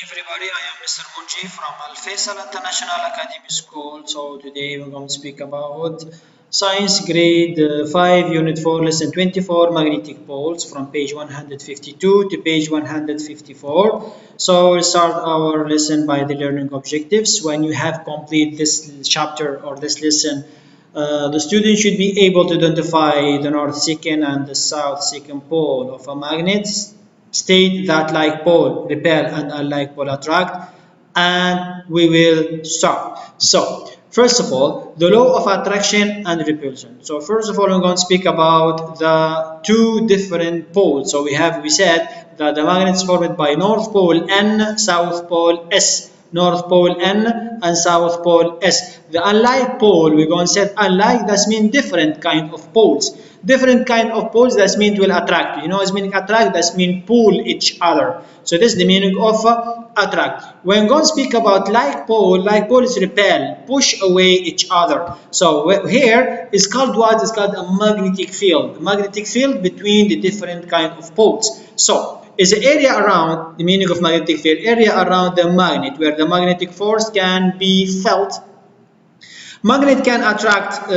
Everybody, I am Mr. Munji from Al Faisal International Academy School. So today we're going to speak about Science Grade 5 Unit 4 Lesson 24 Magnetic Poles from page 152 to page 154. So we'll start our lesson by the learning objectives. When you have complete this chapter or this lesson, the student should be able to identify the north second and the south second pole of a magnet. State that like pole repel and unlike pole attract, and we will start. So first of all, the law of attraction and repulsion. So first of all, I'm going to speak about the two different poles. So we said that the magnet is formed by north pole N, south pole S. North pole N and south pole S. The unlike pole, we're going to say unlike, that means different kind of poles. Different kind of poles, that means will attract. You know what meaning attract? That means pull each other. So this is the meaning of attract. When going to speak about like pole is repel, push away each other. So here is called what? It's called a magnetic field. Magnetic field between the different kind of poles. So is the area around, the meaning of magnetic field, area around the magnet where the magnetic force can be felt. Magnet can attract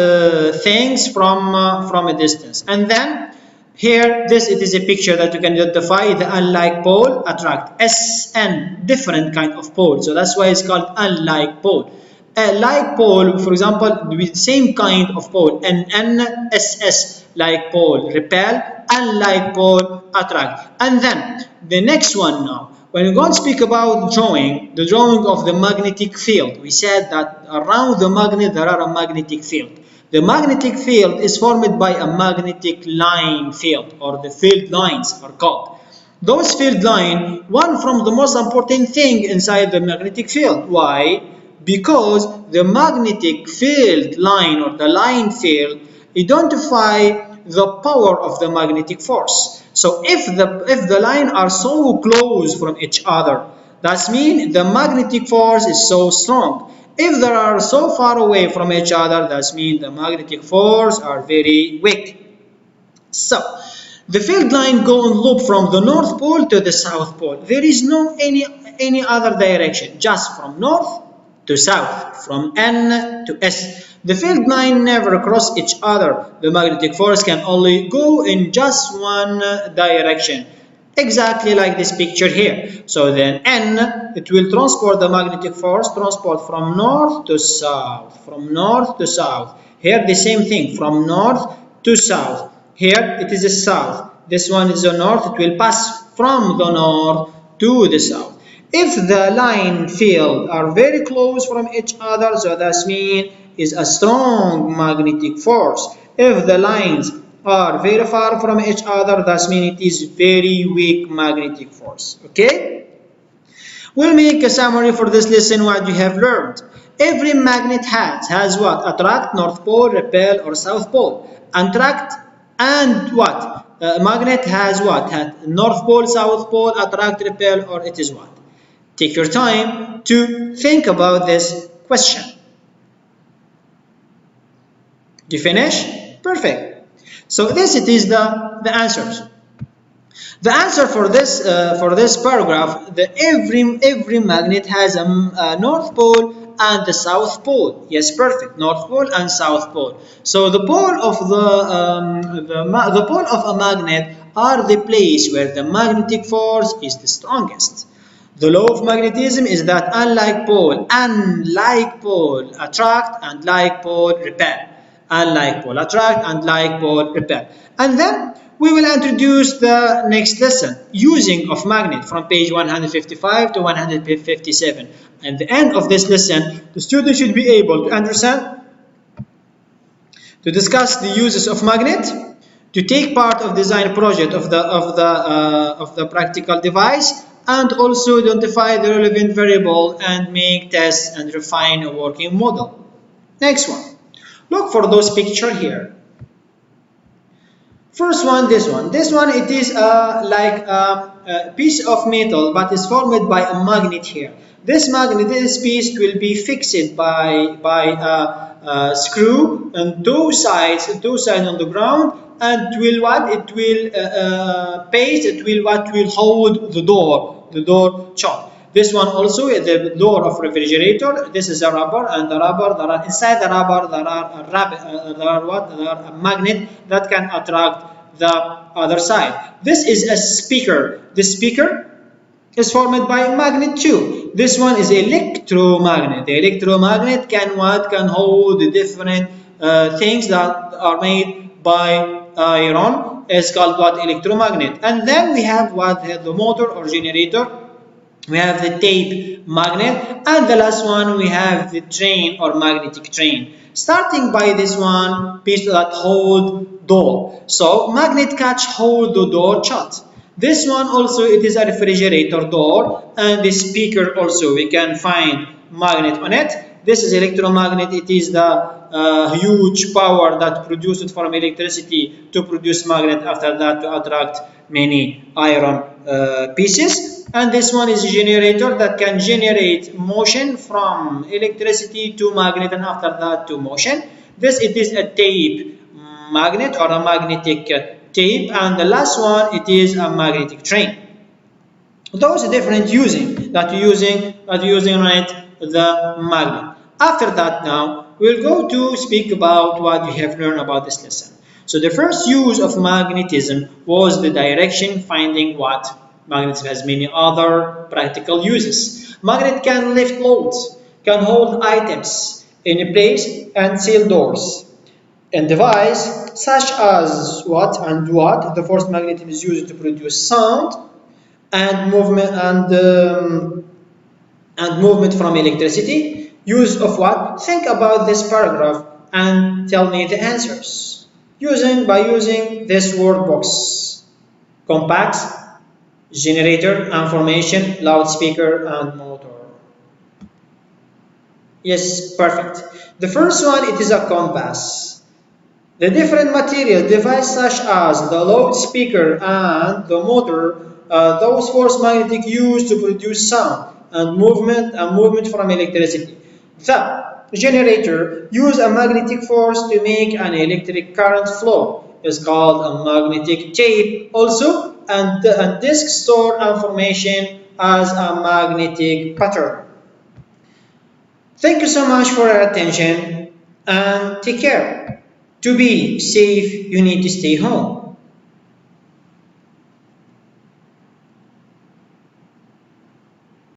things from a distance. And then here, it is a picture that you can identify the unlike pole attract. SN, different kind of pole. So that's why it's called unlike pole. A like pole, for example, with same kind of pole, NNSS, like pole repel, unlike pole attract. And then the next one now, when we're going to speak about the drawing of the magnetic field, we said that around the magnet there are a magnetic field. The magnetic field is formed by a magnetic line field, or the field lines are called. Those field lines, one from the most important thing inside the magnetic field. Why? Because the magnetic field line or the line field identify the power of the magnetic force. So if the line are so close from each other, that means the magnetic force is so strong. If they are so far away from each other, that means the magnetic force are very weak. So the field line go in loop from the north pole to the south pole. There is no any other direction, just from north to south, from N to S. The field line never cross each other. The magnetic force can only go in just one direction, exactly like this picture here. So then N, it will transport the magnetic force, transport from north to south, from north to south. Here the same thing, from north to south. Here it is the south. This one is the north. It will pass from the north to the south. If the line field are very close from each other, so that means is a strong magnetic force. If the lines are very far from each other, that means it is very weak magnetic force. Okay? We'll make a summary for this lesson what you have learned. Every magnet has what? Attract, north pole, repel, or south pole. Attract and what? Magnet has what? North pole, south pole, attract, repel, or it is what? Take your time to think about this question. Did you finish? Perfect. So this it is the answers. The answer for this paragraph, every magnet has a north pole and the south pole. Yes, perfect. North pole and south pole. So the pole of the pole of a magnet are the place where the magnetic force is the strongest. The law of magnetism is that unlike pole attract and like pole repel. Unlike pole attract and like pole repel. And then we will introduce the next lesson, using of magnet, from page 155 to 157. At the end of this lesson, the student should be able to understand, to discuss the uses of magnet, to take part of design project of the practical device, and also identify the relevant variable and make tests and refine a working model. Next one. Look for those pictures here. First one, this one. This one, it is like a piece of metal, but is formed by a magnet here. This magnet, this piece will be fixed by a screw on two sides on the ground, and will what? It will paste. It will what? Will hold the door. The door shut. This one also is the door of refrigerator. This is a rubber, and the rubber, there are inside the rubber there are a magnet that can attract the other side. This is a speaker. The speaker is formed by a magnet too. This one is electromagnet. The electromagnet can hold the different things that are made by iron. Is called what? Electromagnet. And then we have what? The motor or generator. We have the tape magnet, and the last one we have the train or magnetic train. Starting by this one piece that hold door. So magnet catch hold the door shut. This one also it is a refrigerator door, and the speaker also we can find magnet on it. This is electromagnet. It is the huge power that produced from electricity to produce magnet, after that to attract many iron pieces. And this one is a generator that can generate motion from electricity to magnet, and after that to motion. This it is a tape magnet or a magnetic tape, and the last one it is a magnetic train. Those are different using on it the magnet. After that, now we'll go to speak about what we have learned about this lesson. So the first use of magnetism was the direction finding. What? Magnetism has many other practical uses. Magnet can lift loads, can hold items in place, and seal doors. And device such as what and what? The force magnetism is used to produce sound and movement and movement from electricity. Use of what? Think about this paragraph and tell me the answers. By using this word box: compacts, generator, information, loudspeaker, and motor. Yes, perfect. The first one, it is a compass. The different material device such as the loudspeaker and the motor, those force magnetic used to produce sound and movement from electricity. The generator use a magnetic force to make an electric current flow. Is called a magnetic tape also, and a disk store information as a magnetic pattern. Thank you so much for your attention, and take care. To be safe, you need to stay home.